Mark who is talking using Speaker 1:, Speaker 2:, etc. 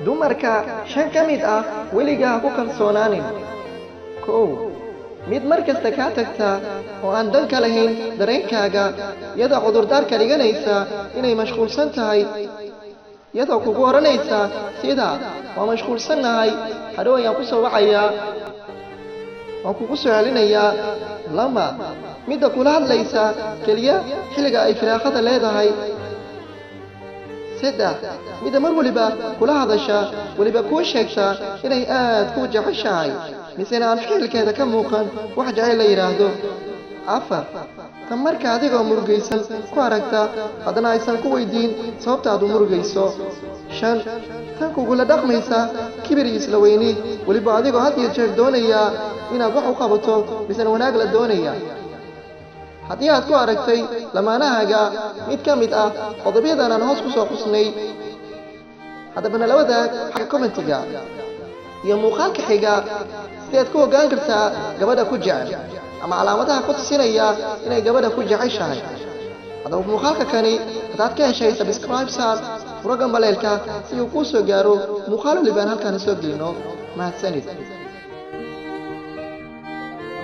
Speaker 1: dumarka shan ka mid ah weligaa ha ku kalsoonaanin. kow mid mar kasta kaa tagta oo aan dan ka lahayn dareenkaaga, iyadoo cudurdaar ka dhiganaysa inay mashquulsan tahay, iyadoo kugu odhanaysa sida waa mashquulsannahay, hadhow ayaan ku soo wacayaa, waan kugu soo celinayaa. lama midda kula hadlaysa keliya xilliga ay firaaqada leedahay. saddex midda mar waliba kula hadasha, weliba kuu sheegta inay aad kuu jeceshahay, misena aan ficilkeeda ka muuqan wax jacayl la yidhaahdo. afar tan marka adigoo murugaysan ku aragta haddana aysan ku weydiin sababta aad u murugayso. shan tan kugula dhaqmaysa kibir iyo isla weyni, weliba adigoo had iyo jeer doonaya inaad wax u qabato misena wanaag la doonaya. haddii aad ku aragtay lamaanahaaga mid ka mid ah qodobyadan aan hoos ku soo xusnay, haddaba nala wadaag xagga commentiga iyo muuqaalka xiga sidaad ku ogaan kartaa gabadha ku jecel ama calaamadaha ku tusinaya inay gabadha ku jeceshahay. haddaba muuqaalka kani haddaad ka heshay subscribe saar, furo gambaleelka si uu kuu soo gaaro muuqaal walibaan halkaan soo gelino. mahadsanid.